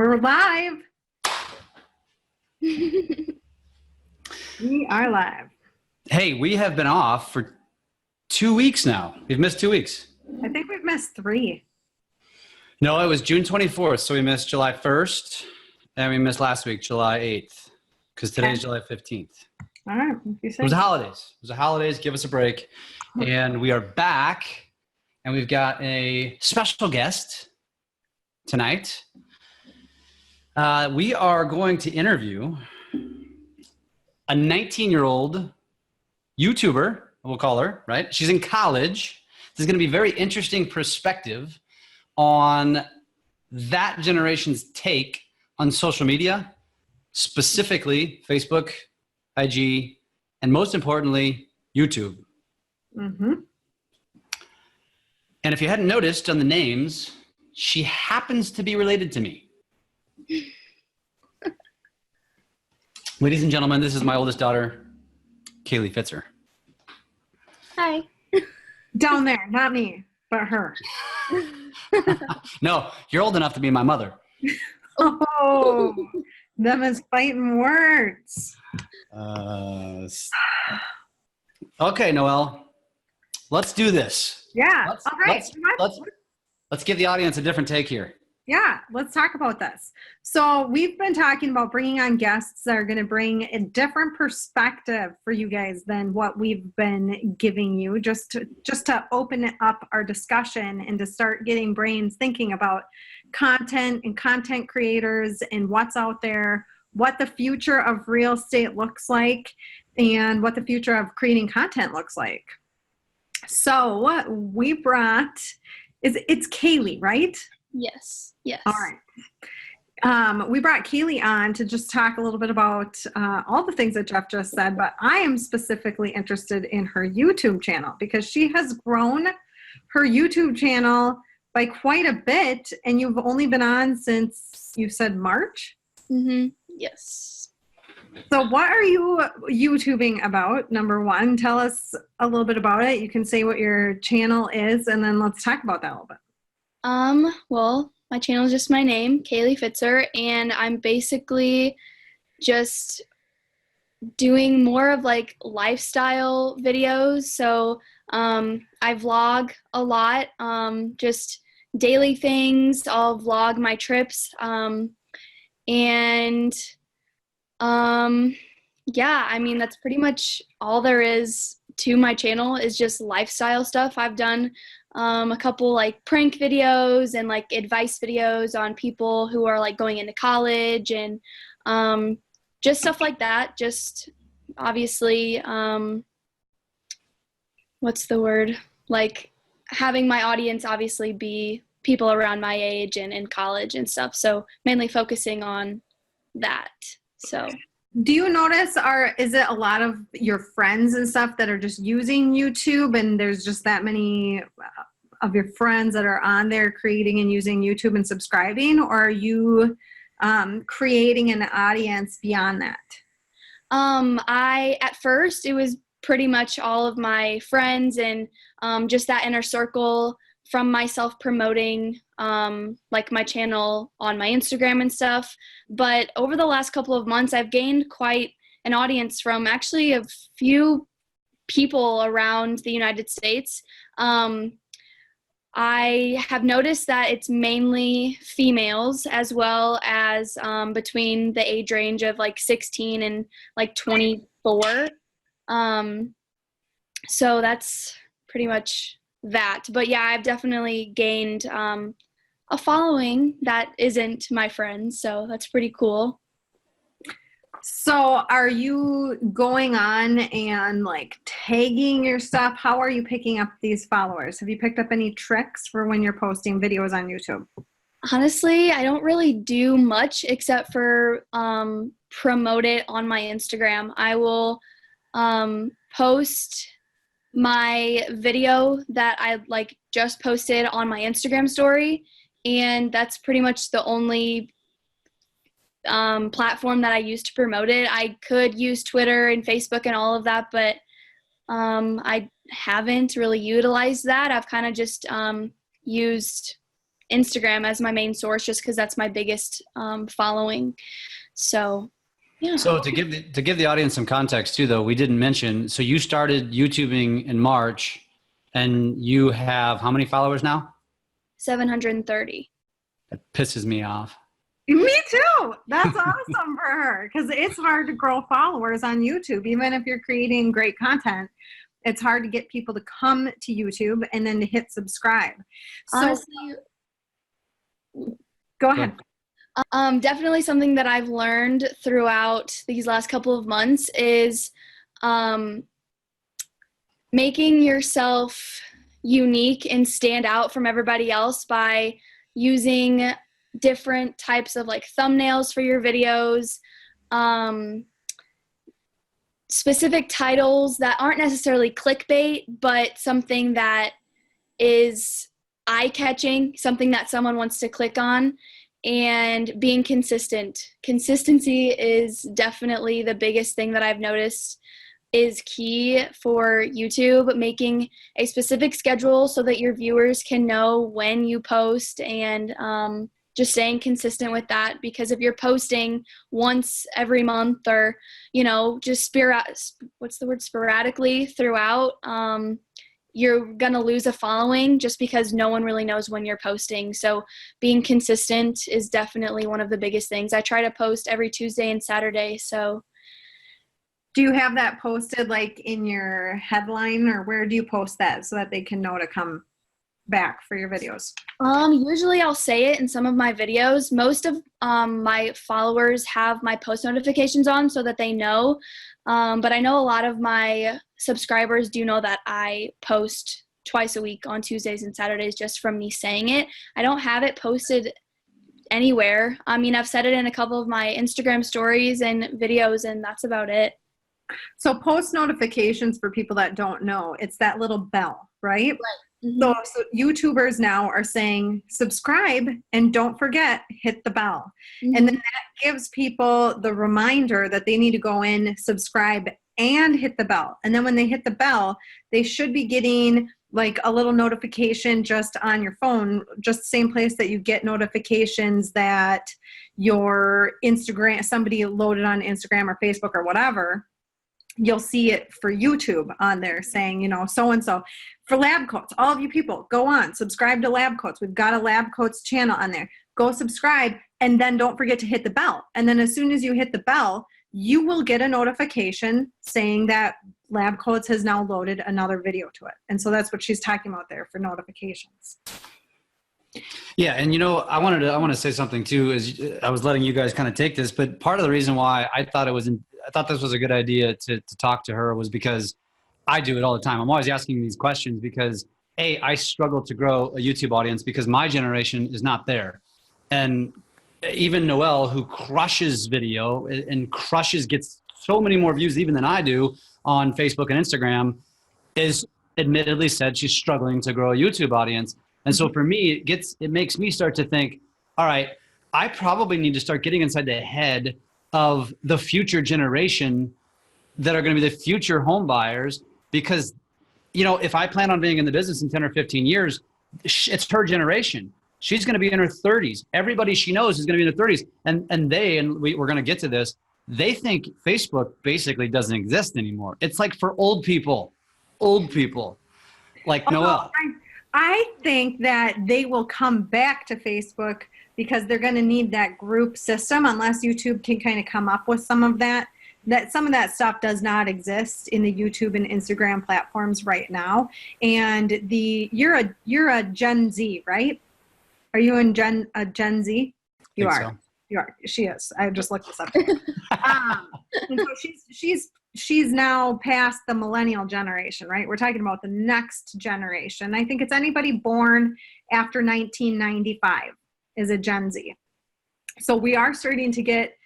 We're live. We are live. Hey, we have been off for 2 weeks now. We've missed 2 weeks. I think we've missed 3. No, it was June 24th, so we missed July 1st, and we missed last week, July 8th, because today's July 15th. All right. It was the holidays. It was the holidays. Give us a break. And we are back, and we've got a special guest tonight. We are going to interview a 19-year-old YouTuber, we'll call her, right? She's in college. This is going to be a very interesting perspective on that generation's take on social media, specifically Facebook, IG, and most importantly, YouTube. Mm-hmm. And if you hadn't noticed on the names, she happens to be related to me. Ladies and gentlemen, this is my oldest daughter, Kaylee Fitzer. Hi. Down there, not me, but her. No, you're old enough to be my mother. Oh, them is fighting words. Okay, Noelle, let's do this. Yeah. Let's, All right. let's give the audience a different take here. Yeah, let's talk about this. So we've been talking about bringing on guests that are going to bring a different perspective for you guys than what we've been giving you, just to open up our discussion and to start getting brains thinking about content and content creators and what's out there, what the future of real estate looks like, and what the future of creating content looks like. So we brought, it's Kaylee, right? Yes. All right. We brought Kaylee on to just talk a little bit about all the things that Jeff just said, but I am specifically interested in her YouTube channel because she has grown her YouTube channel by quite a bit, and you've only been on since, you said March? Mm-hmm. Yes. So what are you YouTubing about, number one? Tell us a little bit about it. You can say what your channel is, and then let's talk about that a little bit. Well, my channel is just my name, Kaylee Fitzer, and I'm basically just doing more of like lifestyle videos. So I vlog a lot, just daily things. I'll vlog my trips, yeah, I mean, that's pretty much all there is to my channel is just lifestyle stuff. I've done a couple like prank videos and like advice videos on people who are like going into college and just stuff like that. Just obviously, what's the word? Like having my audience obviously be people around my age and in college and stuff. So mainly focusing on that. So do you notice, is it a lot of your friends and stuff that are just using YouTube, and there's just that many of your friends that are on there creating and using YouTube and subscribing, or are you creating an audience beyond that? At first it was pretty much all of my friends and just that inner circle from myself promoting like my channel on my Instagram and stuff. But over the last couple of months, I've gained quite an audience from actually a few people around the United States. I have noticed that it's mainly females as well as between the age range of like 16 and like 24. So that's pretty much that. But yeah, I've definitely gained a following that isn't my friends, so that's pretty cool. So are you going on and like tagging your stuff? How are you picking up these followers? Have you picked up any tricks for when you're posting videos on YouTube? Honestly, I don't really do much except for promote it on my Instagram. I will post my video that I like just posted on my Instagram story, and that's pretty much the only platform that I use to promote it. I could use Twitter and Facebook and all of that, but I haven't really utilized that. I've kind of just used Instagram as my main source, just because that's my biggest following. So, yeah. So to give the audience some context too, though, we didn't mention, so you started YouTubing in March, and you have how many followers now? 730. That pisses me off. Me too. That's awesome for her, because it's hard to grow followers on YouTube. Even if you're creating great content, it's hard to get people to come to YouTube and then to hit subscribe. So, Honestly, go ahead. Definitely something that I've learned throughout these last couple of months is making yourself unique and stand out from everybody else by using different types of like thumbnails for your videos, specific titles that aren't necessarily clickbait, but something that is eye-catching, something that someone wants to click on, and being consistent. Consistency is definitely the biggest thing that I've noticed is key for YouTube, making a specific schedule so that your viewers can know when you post, and just staying consistent with that, because if you're posting once every month or, just sporadically throughout, you're going to lose a following just because no one really knows when you're posting. So being consistent is definitely one of the biggest things. I try to post every Tuesday and Saturday. So Do you have that posted like in your headline, or where do you post that so that they can know to come back for your videos? Usually I'll say it in some of my videos. Most of my followers have my post notifications on so that they know. But I know a lot of my subscribers do know that I post twice a week on Tuesdays and Saturdays just from me saying it. I don't have it posted anywhere. I mean, I've said it in a couple of my Instagram stories and videos, and that's about it. So post notifications, for people that don't know, it's that little bell, right? Mm-hmm. So YouTubers now are saying subscribe and don't forget, hit the bell. Mm-hmm. And then that gives people the reminder that they need to go in, subscribe, and hit the bell. And then when they hit the bell, they should be getting like a little notification just on your phone, just the same place that you get notifications that your Instagram, somebody loaded on Instagram or Facebook or whatever. You'll see it for YouTube on there saying, so-and-so. For Lab Coats, all of you people, go on, subscribe to Lab Coats. We've got a Lab Coats channel on there. Go subscribe, and then don't forget to hit the bell. And then as soon as you hit the bell, you will get a notification saying that Lab Coats has now loaded another video to it. And so that's what she's talking about there for notifications. Yeah, and I want to say something too. Is I was letting you guys kind of take this, but part of the reason why I thought this was a good idea to talk to her was because I do it all the time. I'm always asking these questions because I struggle to grow a YouTube audience because my generation is not there. And even Noelle, who crushes video and gets so many more views even than I do on Facebook and Instagram, is admittedly said she's struggling to grow a YouTube audience. And so for me, it makes me start to think, all right, I probably need to start getting inside the head of the future generation that are going to be the future home buyers, because, if I plan on being in the business in 10 or 15 years, it's her generation. She's going to be in her 30s. Everybody she knows is going to be in their 30s. And we're going to get to this, they think Facebook basically doesn't exist anymore. It's like for old people like Noelle. I think that they will come back to Facebook because they're going to need that group system, unless YouTube can kind of come up with some of that. Some of that stuff does not exist in the YouTube and Instagram platforms right now. And you're a Gen Z, right? Are you a Gen Z? You are. So. You are. She is. I just looked this up. And so she's now past the millennial generation, right? We're talking about the next generation. I think it's anybody born after 1995 is a Gen Z. So we are starting to get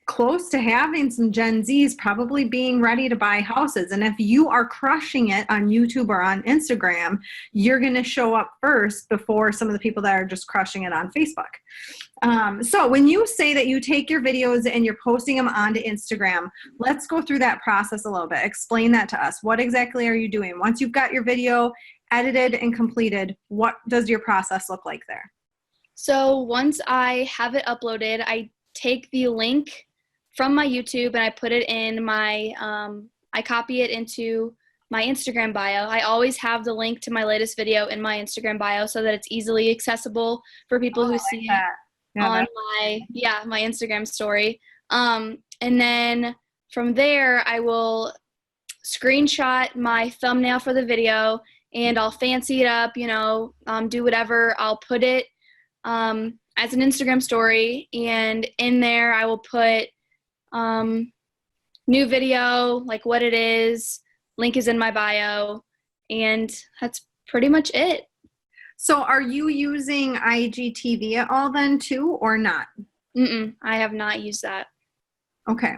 close to having some Gen Zs probably being ready to buy houses. And if you are crushing it on YouTube or on Instagram, you're going to show up first before some of the people that are just crushing it on Facebook. So when you say that you take your videos and you're posting them onto Instagram, let's go through that process a little bit. Explain that to us. What exactly are you doing? Once you've got your video edited and completed, what does your process look like there? So once I have it uploaded, I take the link from my YouTube and I put it in my, I copy it into my Instagram bio. I always have the link to my latest video in my Instagram bio so that it's easily accessible for people who see it on my Instagram story. And then from there, I will screenshot my thumbnail for the video and I'll fancy it up, do whatever. I'll put it as an Instagram story, and in there I will put new video, like what it is, link is in my bio, and that's pretty much it. So are you using IGTV at all then too, or not? I have not used that. Okay.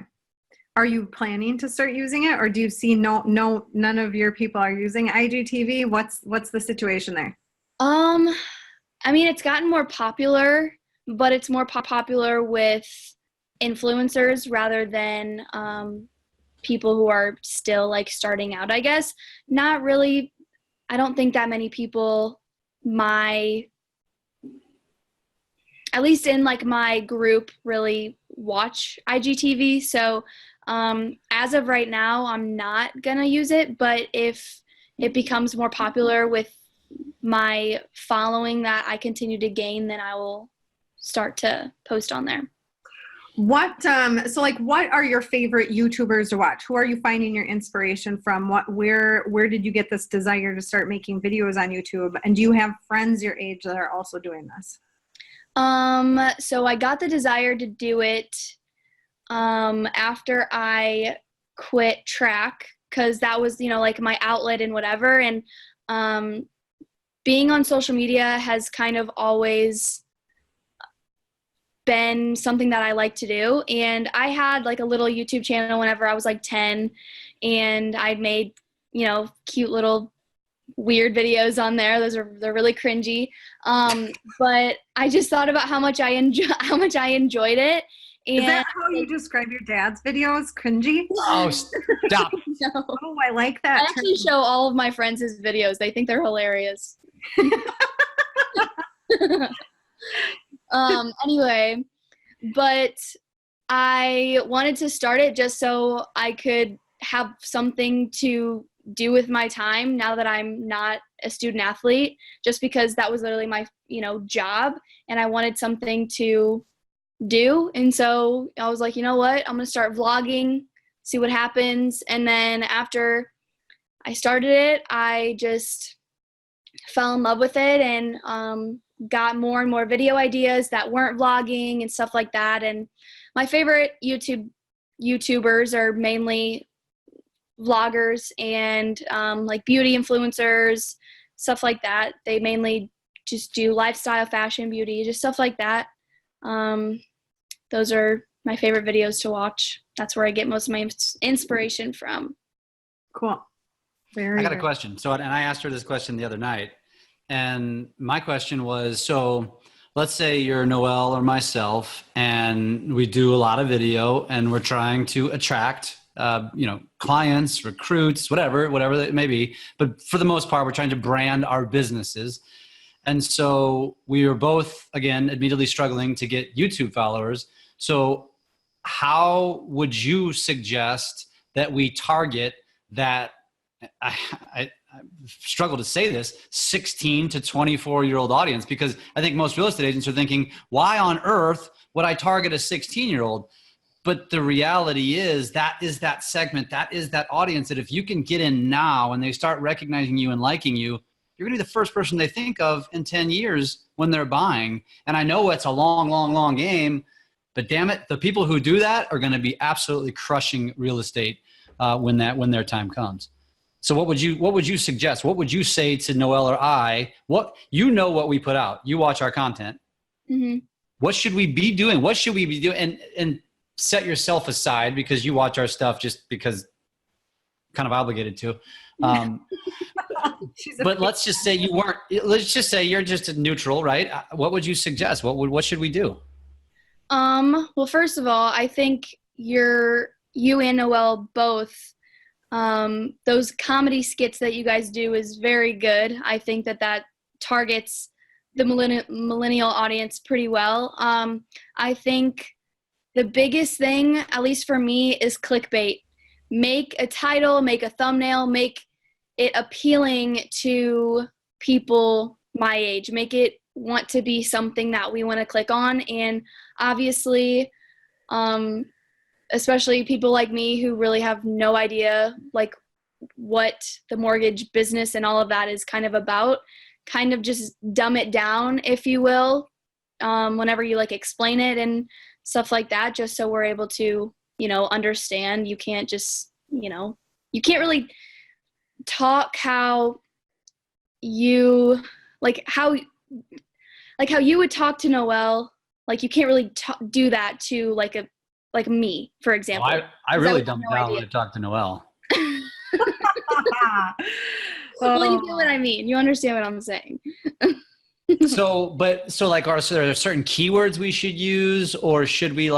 Are you planning to start using it, or do you see none of your people are using IGTV? What's the situation there? I mean, it's gotten more popular, but it's more popular with influencers rather than people who are still like starting out, I guess. Not really. I don't think that many people, at least in like my group, really watch IGTV. So as of right now, I'm not gonna use it, but if it becomes more popular with my following that I continue to gain, then I will start to post on there. What are your favorite YouTubers to watch? Who are you finding your inspiration from? Where did you get this desire to start making videos on YouTube? And do you have friends your age that are also doing this? So I got the desire to do it after I quit track, because that was, like my outlet and whatever. And being on social media has kind of always been something that I like to do. And I had like a little YouTube channel whenever I was like 10, and I made, cute little weird videos on there. They're really cringy. But I just thought about how much I enjoyed it. And is that how you describe your dad's videos? Cringy? Oh, stop. No. Oh, I like that. I actually show all of my friends his videos. They think they're hilarious. Anyway, but I wanted to start it just so I could have something to do with my time now that I'm not a student athlete, just because that was literally my, job, and I wanted something to do. And so I was like, you know what, I'm going to start vlogging, see what happens. And then after I started it, I just fell in love with it and got more and more video ideas that weren't vlogging and stuff like that. And my favorite YouTubers are mainly vloggers and like beauty influencers, stuff like that. They mainly just do lifestyle, fashion, beauty, just stuff like that. Those are my favorite videos to watch. That's where I get most of my inspiration from. Cool. I got a question. So, and I asked her this question the other night, and my question was, so let's say you're Noelle or myself, and we do a lot of video, and we're trying to attract, clients, recruits, whatever it may be. But for the most part, we're trying to brand our businesses. And so we were both, again, admittedly struggling to get YouTube followers. So how would you suggest that we target that, I struggle to say this, 16 to 24-year-old audience? Because I think most real estate agents are thinking, why on earth would I target a 16-year-old? But the reality is that segment, that is that audience that if you can get in now and they start recognizing you and liking you, you're going to be the first person they think of in 10 years when they're buying. And I know it's a long, long, long game, but damn it, the people who do that are going to be absolutely crushing real estate when their time comes. So what would you suggest? What would you say to Noelle or I? What we put out. You watch our content. Mm-hmm. What should we be doing? What should we be doing? And set yourself aside because you watch our stuff just because kind of obligated to. But let's just say you weren't. Let's just say you're just a neutral, right? What would you suggest? What should we do? Well, first of all, I think you and Noelle both those comedy skits that you guys do is very good. I think that targets the millennial audience pretty well. I think the biggest thing, at least for me, is clickbait. Make a title, make a thumbnail, make it appealing to people my age. Make it want to be something that we want to click on. And obviously, especially people like me who really have no idea like what the mortgage business and all of that is kind of about, kind of just dumb it down, if you will, whenever you like explain it and stuff like that, just so we're able to, understand. You can't just, you can't really talk how you would talk to Noelle. Like you can't really do that to like me, for example. I really dumbed down when I talk to Noelle. Well, you get what I mean. You understand what I'm saying. So there are certain keywords we should use, or should we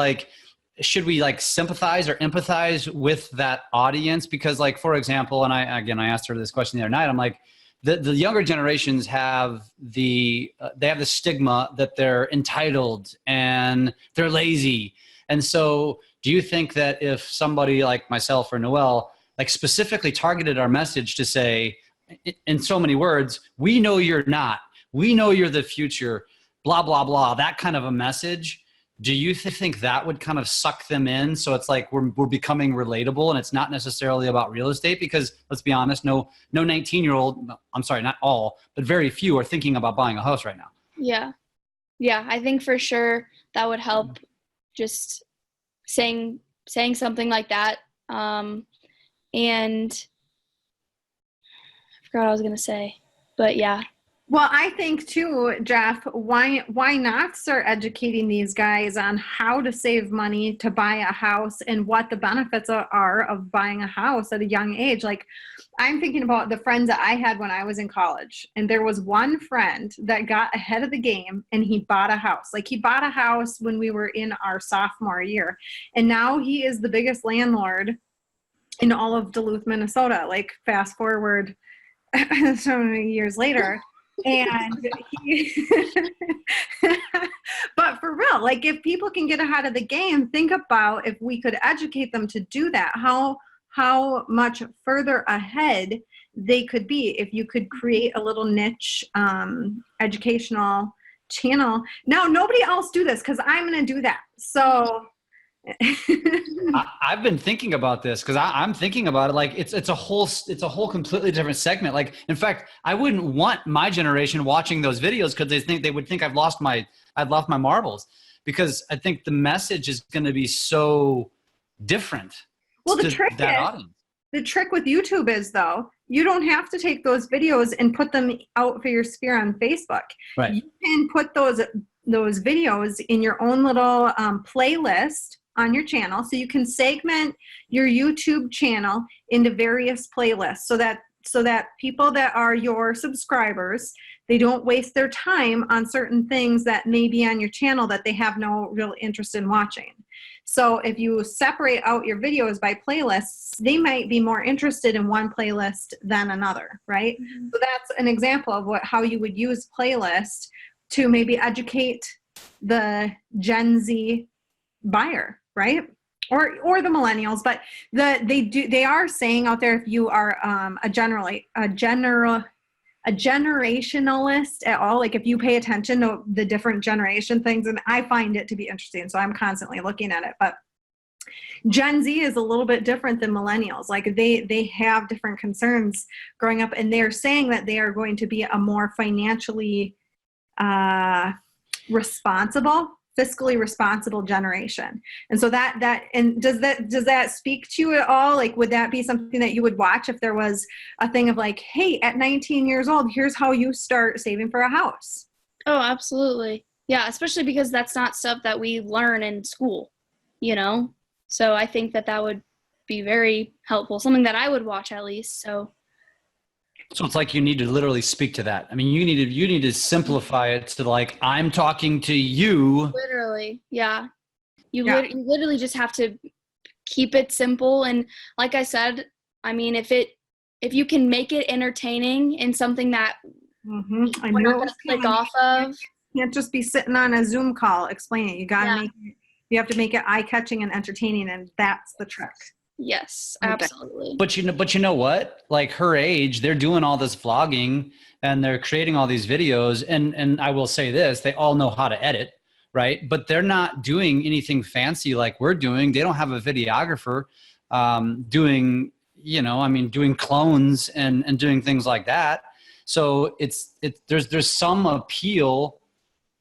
sympathize or empathize with that audience? Because like, for example, and I asked her this question the other night, I'm like, the younger generations have they have the stigma that they're entitled and they're lazy. And so do you think that if somebody like myself or Noelle, like specifically targeted our message to say, in so many words, we know you're not, we know you're the future, blah, blah, blah, that kind of a message, do you think that would kind of suck them in? So it's like we're becoming relatable, and it's not necessarily about real estate, because let's be honest, no 19-year-old, I'm sorry, not all, but very few are thinking about buying a house right now. Yeah. Yeah, I think for sure that would help, just saying something like that. And I forgot what I was going to say, but yeah. Well, I think too, Jeff, why not start educating these guys on how to save money to buy a house and what the benefits are of buying a house at a young age? Like, I'm thinking about the friends that I had when I was in college, and there was one friend that got ahead of the game and he bought a house. Like, he bought a house when we were in our sophomore year, and now he is the biggest landlord in all of Duluth, Minnesota. Like, fast forward so many years later. And but for real, like, if people can get ahead of the game, think about if we could educate them to do that, how much further ahead they could be if you could create a little niche educational channel. Now, nobody else do this, because I'm going to do that. So I've been thinking about this, because I'm thinking about it like it's a whole completely different segment. Like, in fact, I wouldn't want my generation watching those videos, because they would think I've lost my marbles, because I think the message is going to be so different. Well, the trick with YouTube is, though, you don't have to take those videos and put them out for your sphere on Facebook. Right. You can put those videos in your own little playlist on your channel. So you can segment your YouTube channel into various playlists so that people that are your subscribers, they don't waste their time on certain things that may be on your channel that they have no real interest in watching. So if you separate out your videos by playlists, they might be more interested in one playlist than another, right? Mm-hmm. So that's an example of how you would use playlist to maybe educate the Gen Z buyer, right? Or the millennials, but they are saying out there, if you are a generationalist at all, like if you pay attention to the different generation things, and I find it to be interesting, so I'm constantly looking at it, but Gen Z is a little bit different than millennials. Like they have different concerns growing up, and they're saying that they are going to be a more financially fiscally responsible generation. And so does that speak to you at all? Like, would that be something that you would watch if there was a thing of like, hey, at 19 years old, here's how you start saving for a house? Oh, absolutely. Yeah, especially because that's not stuff that we learn in school, So I think that would be very helpful, something that I would watch at least. So it's like you need to literally speak to that. I mean, you need to simplify it to like, I'm talking to you. Literally, yeah. You literally just have to keep it simple. And like I said, I mean, if you can make it entertaining and something that I we're know not going to click off of. You can't just be sitting on a Zoom call explaining it. You got to Yeah. you have to make it eye-catching and entertaining, and that's the trick. Yes, Okay. absolutely. But you know what? Like her age, they're doing all this vlogging and they're creating all these videos. And I will say this, they all know how to edit, right? But they're not doing anything fancy like we're doing. They don't have a videographer doing, doing clones and doing things like that. So there's some appeal.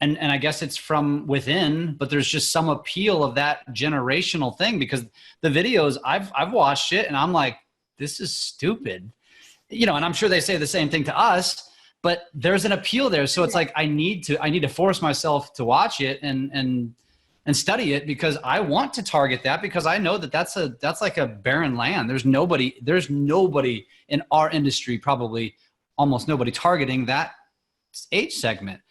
And I guess it's from within, but there's just some appeal of that generational thing, because the videos I've watched it and I'm like, this is stupid, and I'm sure they say the same thing to us, but there's an appeal there. So it's like, I need to force myself to watch it and study it, because I want to target that, because I know that's like a barren land. There's nobody in our industry, probably almost nobody, targeting that age segment.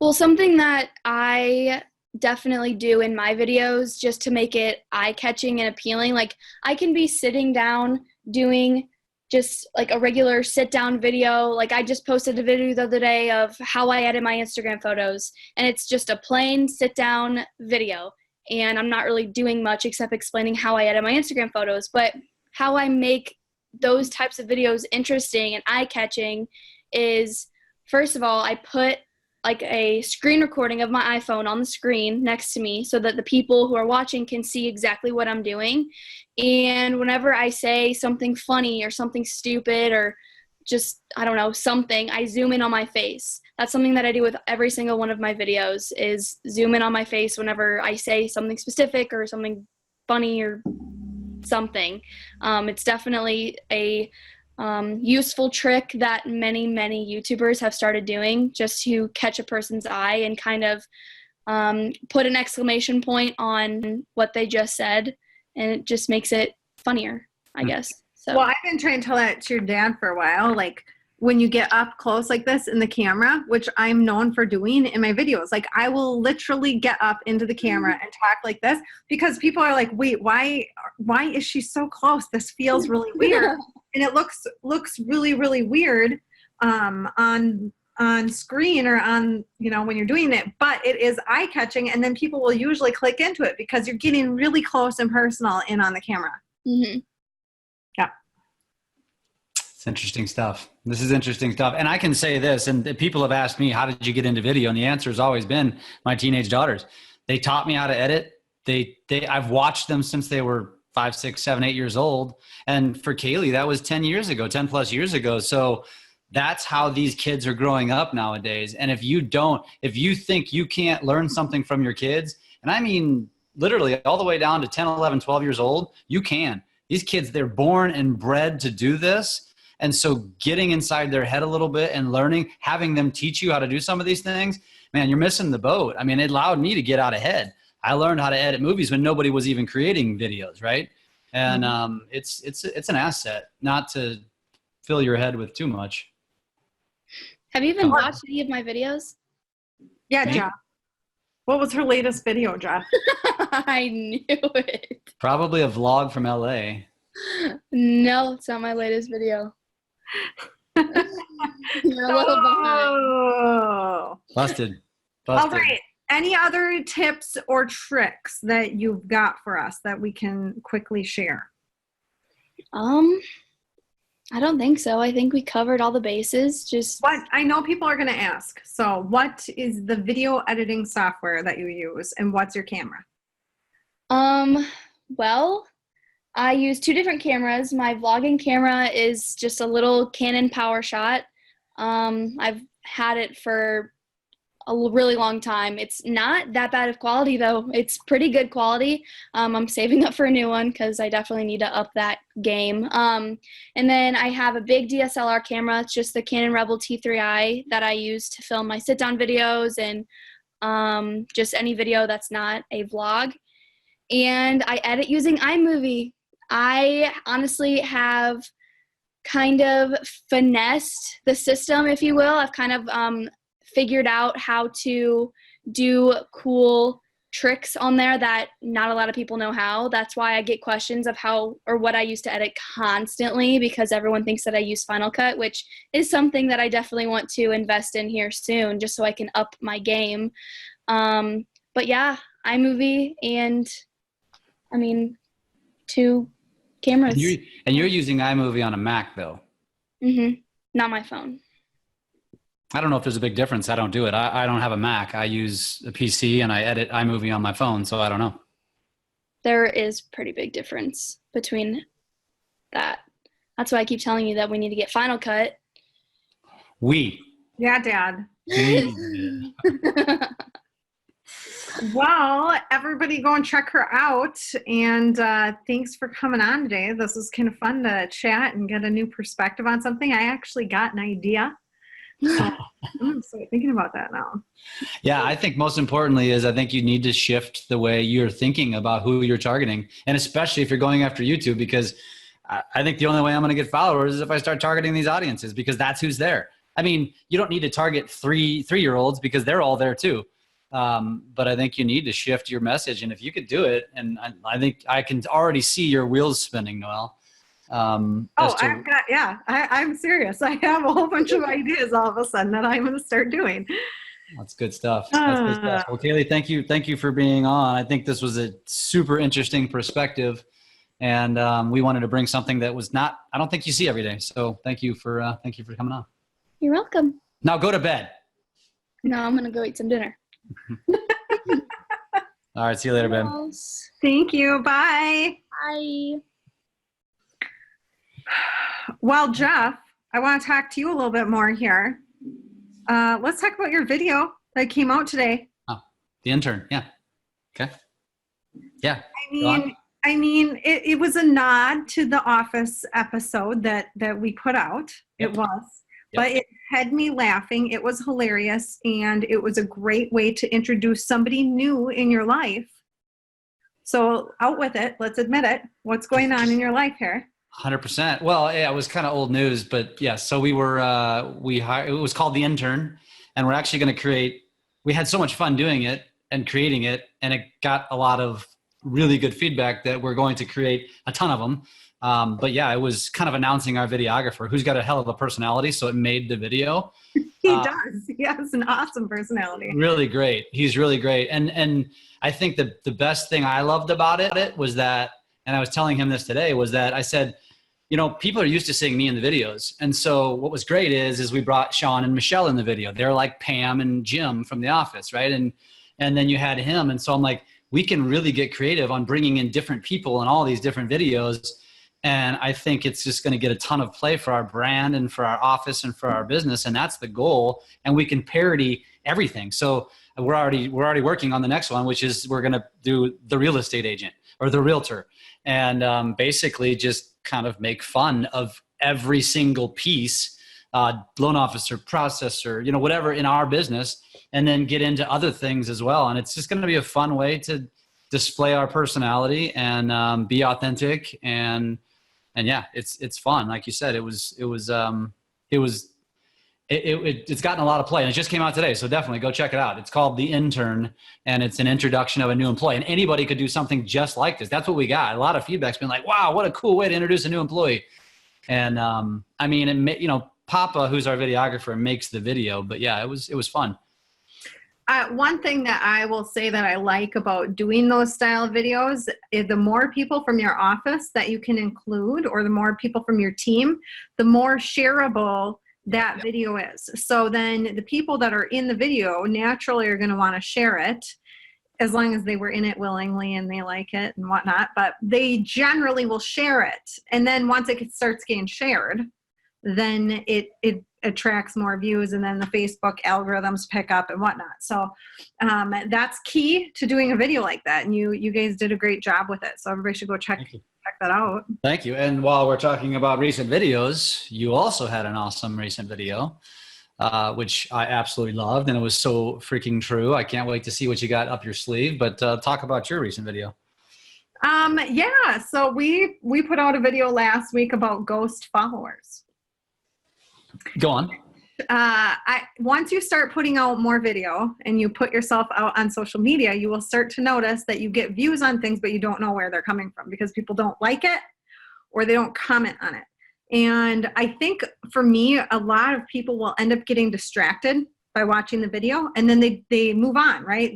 Well, something that I definitely do in my videos just to make it eye-catching and appealing, like I can be sitting down doing just like a regular sit-down video. Like I just posted a video the other day of how I edit my Instagram photos, and it's just a plain sit-down video. And I'm not really doing much except explaining how I edit my Instagram photos. But how I make those types of videos interesting and eye-catching is, first of all, I put like a screen recording of my iPhone on the screen next to me so that the people who are watching can see exactly what I'm doing. And whenever I say something funny or something stupid or just, I don't know, something, I zoom in on my face. That's something that I do with every single one of my videos, is zoom in on my face whenever I say something specific or something funny or something. It's definitely a useful trick that many YouTubers have started doing, just to catch a person's eye and kind of put an exclamation point on what they just said, and it just makes it funnier, I guess. So. Well, I've been trying to tell that to your dad for a while, like when you get up close like this in the camera, which I'm known for doing in my videos, like I will literally get up into the camera and talk like this, because people are like, wait, why is she so close? This feels really weird. And it looks really, really weird on screen or on, when you're doing it, but it is eye-catching, and then people will usually click into it because you're getting really close and personal in on the camera. Mm-hmm. Yeah. It's interesting stuff. This is interesting stuff. And I can say this, and people have asked me, how did you get into video? And the answer has always been my teenage daughters. They taught me how to edit. I've watched them since they were 5, 6, 7, 8 years old. And for Kaylee, that was 10 plus years ago. So that's how these kids are growing up nowadays. And if you think you can't learn something from your kids, and I mean, literally all the way down to 10, 11, 12 years old, you can. These kids, they're born and bred to do this. And so getting inside their head a little bit and learning, having them teach you how to do some of these things, man, you're missing the boat. I mean, it allowed me to get out ahead. I learned how to edit movies when nobody was even creating videos, right? And it's an asset not to fill your head with too much. Have you even watched any of my videos? Yeah, Jeff. What was her latest video, Jeff? I knew it. Probably a vlog from LA. No, it's not my latest video. You're a little behind. Oh. Busted. All right. Any other tips or tricks that you've got for us that we can quickly share? I don't think so. I think we covered all the bases. What I know people are going to ask. So what is the video editing software that you use, and what's your camera? Well, I use 2 different cameras. My vlogging camera is just a little Canon PowerShot. I've had it for a really long time. It's not that bad of quality though. It's pretty good quality. I'm saving up for a new one because I definitely need to up that game. And then I have a big DSLR camera. It's just the Canon Rebel T3i that I use to film my sit-down videos and just any video that's not a vlog. And I edit using iMovie. I honestly have kind of finessed the system, if you will. I've kind of figured out how to do cool tricks on there that not a lot of people know how. That's why I get questions of how or what I used to edit constantly, because everyone thinks that I use Final Cut, which is something that I definitely want to invest in here soon, just so I can up my game. But yeah, iMovie and I mean, 2 cameras. And you're using iMovie on a Mac though. Not my phone. I don't know if there's a big difference. I don't do it. I don't have a Mac. I use a PC and I edit iMovie on my phone, so I don't know. There is pretty big difference between that. That's why I keep telling you that we need to get Final Cut. Yeah, Dad. Well, everybody go and check her out. And thanks for coming on today. This was kind of fun to chat and get a new perspective on something. I actually got an idea. I'm starting thinking about that now. Yeah, I think most importantly is I think you need to shift the way you're thinking about who you're targeting. And especially if you're going after YouTube, because I think the only way I'm going to get followers is if I start targeting these audiences, because that's who's there. I mean, you don't need to target three-year-olds because they're all there too. But I think you need to shift your message. And if you could do it, and I think I can already see your wheels spinning, Noelle. I'm serious. I have a whole bunch of ideas all of a sudden that I'm going to start doing. That's good stuff. That's good stuff. Well, Kaylee, thank you for being on. I think this was a super interesting perspective, and we wanted to bring something that was not, I don't think you see every day. So thank you for coming on. You're welcome. Now go to bed. No, I'm going to go eat some dinner. All right. See you later, babe. Thank you. Bye. Bye. Well, Jeff, I want to talk to you a little bit more here. Let's talk about your video that came out today. Oh, the intern. Yeah. Okay. Yeah. I mean, it was a nod to the Office episode that we put out. Yep. It was, but it had me laughing. It was hilarious, and it was a great way to introduce somebody new in your life. So out with it. Let's admit it. What's going on in your life here? 100%. Well, yeah, it was kind of old news, but yeah. So we were, it was called The Intern, and we're actually going to we had so much fun doing it and creating it, and it got a lot of really good feedback that we're going to create a ton of them. But yeah, it was kind of announcing our videographer, who's got a hell of a personality. So it made the video. He does. He has an awesome personality. Really great. He's really great. And I think the best thing I loved about it was that, and I was telling him this today, was that I said, you know, people are used to seeing me in the videos. And so what was great is we brought Sean and Michelle in the video. They're like Pam and Jim from The Office, right? And then you had him. And so I'm like, we can really get creative on bringing in different people in all these different videos. And I think it's just going to get a ton of play for our brand and for our office and for our business. And that's the goal. And we can parody everything. So we're already working on the next one, which is we're going to do the real estate agent or the realtor, and basically just kind of make fun of every single piece, loan officer, processor, you know, whatever in our business, and then get into other things as well. And it's just going to be a fun way to display our personality and be authentic. And yeah, it's fun. Like you said, it's gotten a lot of play, and it just came out today. So definitely go check it out. It's called The Intern, and it's an introduction of a new employee, and anybody could do something just like this. That's what we got. A lot of feedback's been like, wow, what a cool way to introduce a new employee. And I mean, you know, Papa, who's our videographer, makes the video, but yeah, it was fun. One thing that I will say that I like about doing those style videos is the more people from your office that you can include, or the more people from your team, the more shareable that video is. So then the people that are in the video naturally are going to want to share it, as long as they were in it willingly and they like it and whatnot. But they generally will share it. And then once it starts getting shared, then it attracts more views, and then the Facebook algorithms pick up and whatnot. So that's key to doing a video like that. And you guys did a great job with it. So everybody should go check that out. Thank you. And while we're talking about recent videos, you also had an awesome recent video, which I absolutely loved. And it was so freaking true. I can't wait to see what you got up your sleeve, but talk about your recent video. Yeah. So we put out a video last week about ghost followers. Go on. once you start putting out more video and you put yourself out on social media, you will start to notice that you get views on things, but you don't know where they're coming from because people don't like it or they don't comment on it. And I think for me, a lot of people will end up getting distracted by watching the video, and then they move on, right?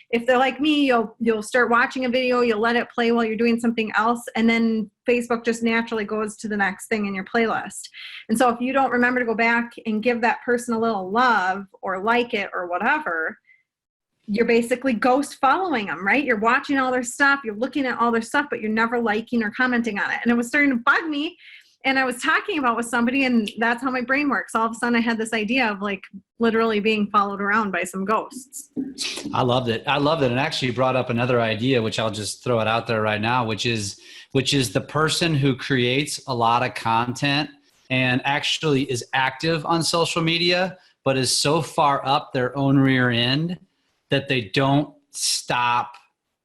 If they're like me, you'll start watching a video, you'll let it play while you're doing something else, and then Facebook just naturally goes to the next thing in your playlist. And so if you don't remember to go back and give that person a little love or like it or whatever, you're basically ghost following them, right? You're watching all their stuff, you're looking at all their stuff, but you're never liking or commenting on it. And it was starting to bug me. And I was talking about with somebody, and that's how my brain works. All of a sudden I had this idea of like literally being followed around by some ghosts. I loved it. And actually brought up another idea, which I'll just throw it out there right now, which is the person who creates a lot of content and actually is active on social media, but is so far up their own rear end that they don't stop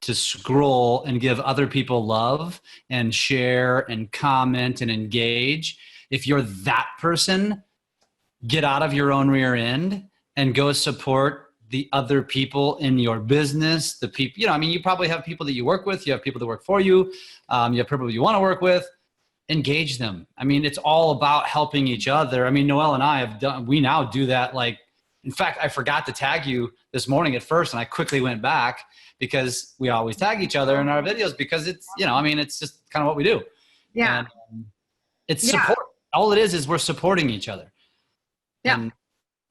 to scroll and give other people love and share and comment and engage. If you're that person, get out of your own rear end and go support the other people in your business, the people, you probably have people that you work with, you have people that work for you, you have people you want to work with, engage them. It's all about helping each other. Noelle and I we now do that. In fact, I forgot to tag you this morning at first, and I quickly went back because we always tag each other in our videos because it's, it's just kind of what we do. Yeah. And it's support. All it is we're supporting each other. Yeah.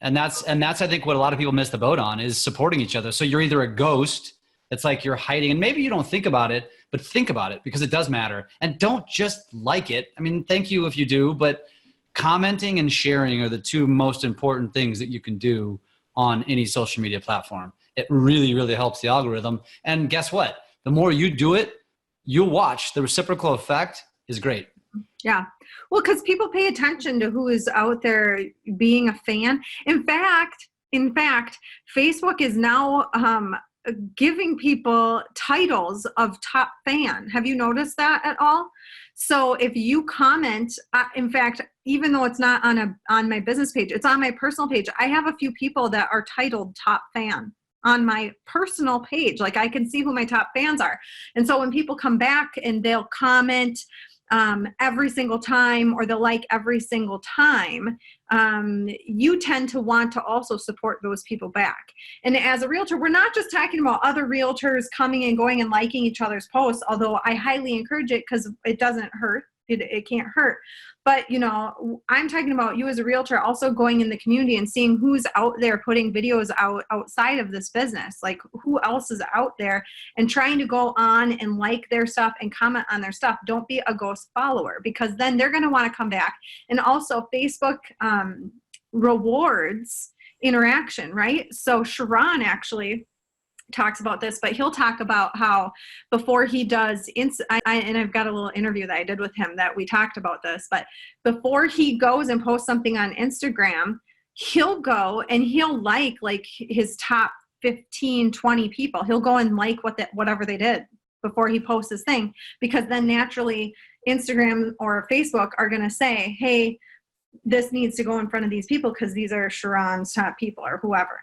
And that's, I think, what a lot of people miss the boat on is supporting each other. So you're either a ghost, it's like you're hiding, and maybe you don't think about it, but think about it because it does matter. And don't just like it. Thank you if you do, but commenting and sharing are the two most important things that you can do on any social media platform. It really, really helps the algorithm. And guess what? The more you do it, you'll watch. The reciprocal effect is great. Yeah. Well, because people pay attention to who is out there being a fan. In fact, Facebook is now giving people titles of top fan. Have you noticed that at all? So if you comment, in fact, even though it's not on my business page, it's on my personal page. I have a few people that are titled top fan on my personal page. Like I can see who my top fans are. And so when people come back and they'll comment every single time, or they'll like every single time, you tend to want to also support those people back. And as a realtor, we're not just talking about other realtors coming and going and liking each other's posts, although I highly encourage it because it doesn't hurt. It can't hurt. But, I'm talking about you as a realtor also going in the community and seeing who's out there putting videos outside of this business, like who else is out there, and trying to go on and like their stuff and comment on their stuff. Don't be a ghost follower, because then they're going to want to come back. And also Facebook rewards interaction, right? So Sharon actually talks about this, but he'll talk about how before he does, and I've got a little interview that I did with him that we talked about this, but before he goes and posts something on Instagram, he'll go and he'll like his top 15, 20 people. He'll go and like whatever they did before he posts his thing, because then naturally Instagram or Facebook are going to say, hey, this needs to go in front of these people because these are Sharon's top people or whoever,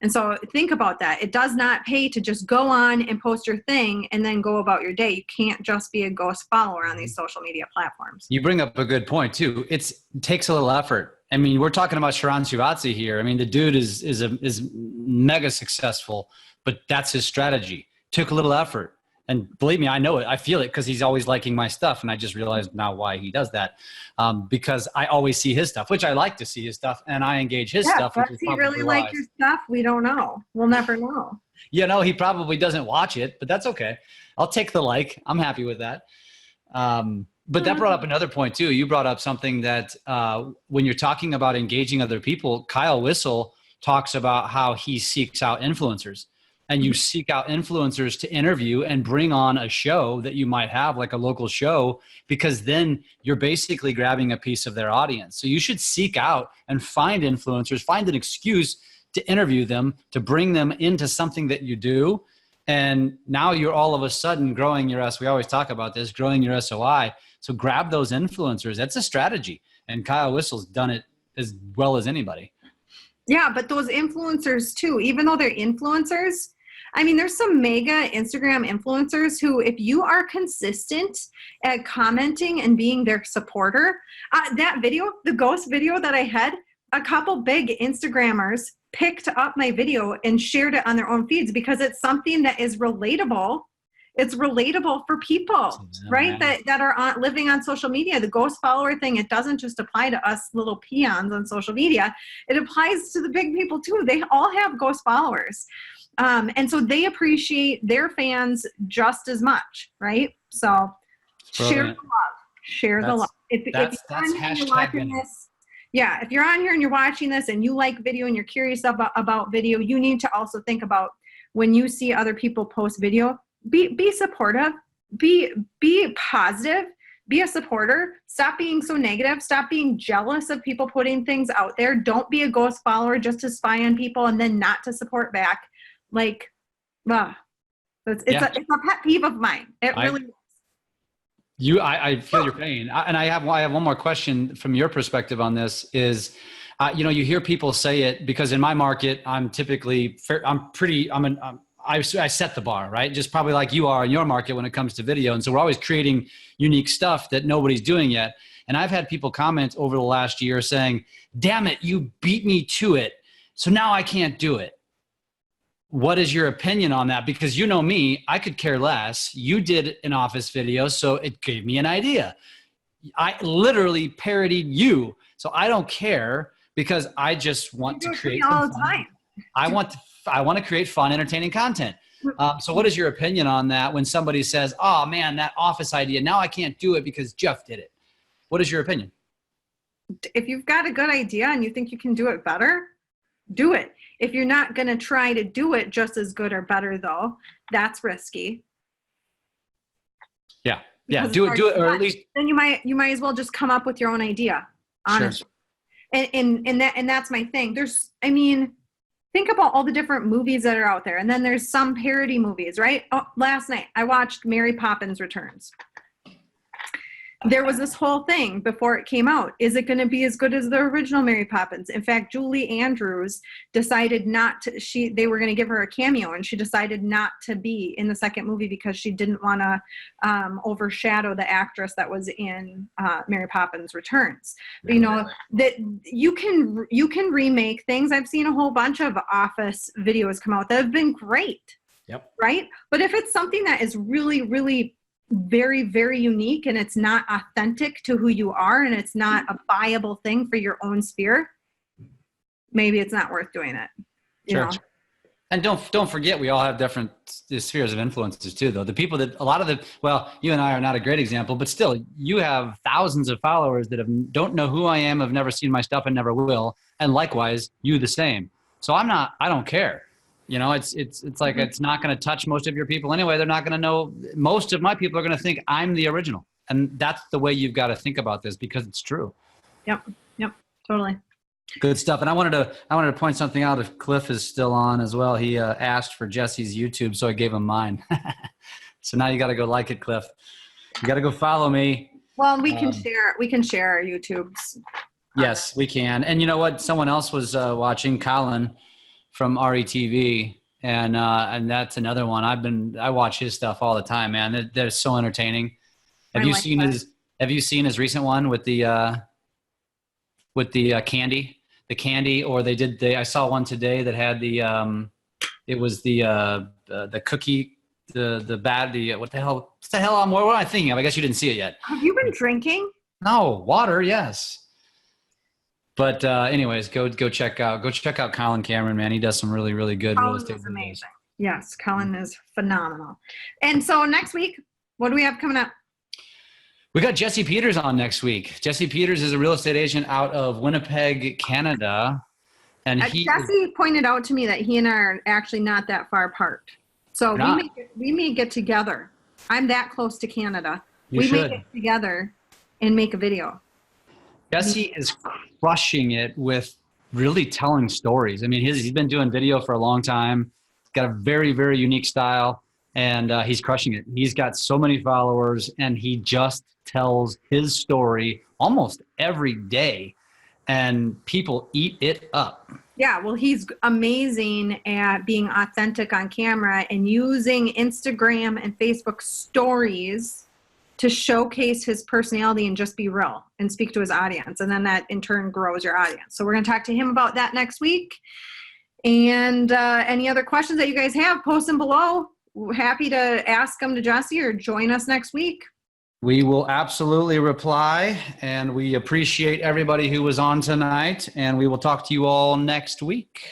And so think about that. It does not pay to just go on and post your thing and then go about your day. You can't just be a ghost follower on these social media platforms. You bring up a good point too. It takes a little effort. We're talking about Sharon Shivatse here. The dude is mega successful, but that's his strategy. Took a little effort. And believe me, I know it. I feel it because he's always liking my stuff. And I just realized now why he does that. Because I always see his stuff, which I like to see his stuff, and I engage his stuff. Does he really like your stuff? We don't know. We'll never know. He probably doesn't watch it, but that's okay. I'll take the like. I'm happy with that. But that brought up another point too. You brought up something that when you're talking about engaging other people, Kyle Whistle talks about how he seeks out influencers. And you seek out influencers to interview and bring on a show that you might have, like a local show, because then you're basically grabbing a piece of their audience. So you should seek out and find influencers, find an excuse to interview them, to bring them into something that you do. And now you're all of a sudden growing your we always talk about this, growing your SOI. So grab those influencers. That's a strategy. And Kyle Whistle's done it as well as anybody. Yeah, but those influencers too, even though they're influencers, I mean, there's some mega Instagram influencers who, if you are consistent at commenting and being their supporter, that video, the ghost video that I had, a couple big Instagrammers picked up my video and shared it on their own feeds because it's something that is relatable. It's relatable for people, right? That are living on social media. The ghost follower thing, it doesn't just apply to us little peons on social media. It applies to the big people too. They all have ghost followers. And so they appreciate their fans just as much, right? So share the love. Share the love. If you're watching this, yeah, if you're on here and you're watching this and you like video and you're curious about video, you need to also think about when you see other people post video, be supportive, be positive, be a supporter. Stop being so negative. Stop being jealous of people putting things out there. Don't be a ghost follower just to spy on people and then not to support back. Like, it's a pet peeve of mine. It really is. I feel your pain. And I have one more question from your perspective on this is, you hear people say it because in my market, I'm typically, I set the bar, right? Just probably like you are in your market when it comes to video. And so we're always creating unique stuff that nobody's doing yet. And I've had people comment over the last year saying, damn it, you beat me to it. So now I can't do it. What is your opinion on that? Because you know me, I could care less. You did an office video, so it gave me an idea. I literally parodied you. So I don't care because I just want to create all the time. I want to create fun, entertaining content. So what is your opinion on that when somebody says, oh man, that office idea, now I can't do it because Jeff did it? What is your opinion? If you've got a good idea and you think you can do it better, do it. If you're not going to try to do it just as good or better though, that's risky. Yeah. Yeah. Do it, or at least then you might as well just come up with your own idea. Honestly. Sure. And that's my thing. Think about all the different movies that are out there. And then there's some parody movies, right? Oh, last night I watched Mary Poppins Returns. There was this whole thing before it came out. Is it going to be as good as the original Mary Poppins? In fact, Julie Andrews decided not to, they were going to give her a cameo and she decided not to be in the second movie because she didn't want to overshadow the actress that was in Mary Poppins Returns. But, that you can remake things. I've seen a whole bunch of Office videos come out that have been great. Yep. Right? But if it's something that is really, really very, very unique and it's not authentic to who you are and it's not a viable thing for your own sphere, maybe it's not worth doing it. Sure. And don't forget, we all have different spheres of influences too, though. The people that you and I are not a great example, but still you have thousands of followers that don't know who I am, have never seen my stuff and never will. And likewise, you the same. So I don't care. It's like, it's not going to touch most of your people anyway. They're not going to know. Most of my people are going to think I'm the original. And that's the way you've got to think about this because it's true. Yep. Totally. Good stuff. And I wanted to point something out if Cliff is still on as well. He asked for Jesse's YouTube, so I gave him mine. So now you got to go like it, Cliff. You got to go follow me. Well, we can share our YouTubes. Yes, we can. And you know what? Someone else was watching, Colin from RETV, and that's another one. I watch his stuff all the time, man. They're so entertaining. Have you seen his recent one with the candy? The candy, or I saw one today that had it was the cookie, what the hell what am I thinking of? I guess you didn't see it yet. Have you been drinking? No, water, yes. But anyways, go check out Colin Cameron, man. He does some really, really good real estate. Is amazing. Yes, Colin is phenomenal. And so next week, what do we have coming up? We got Jesse Peters on next week. Jesse Peters is a real estate agent out of Winnipeg, Canada. And Jesse pointed out to me that he and I are actually not that far apart. So we may get together. I'm that close to Canada. We may get together and make a video. Jesse is crushing it with really telling stories. I mean, he's been doing video for a long time. He's got a very, very unique style, and he's crushing it. He's got so many followers, and he just tells his story almost every day. and people eat it up. Yeah, well, he's amazing at being authentic on camera and using Instagram and Facebook stories to showcase his personality and just be real and speak to his audience. And then that in turn grows your audience. So we're going to talk to him about that next week. And any other questions that you guys have, post them below. We're happy to ask them to Jesse or join us next week. We will absolutely reply, and we appreciate everybody who was on tonight, and we will talk to you all next week.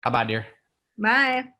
Bye-bye, dear. Bye.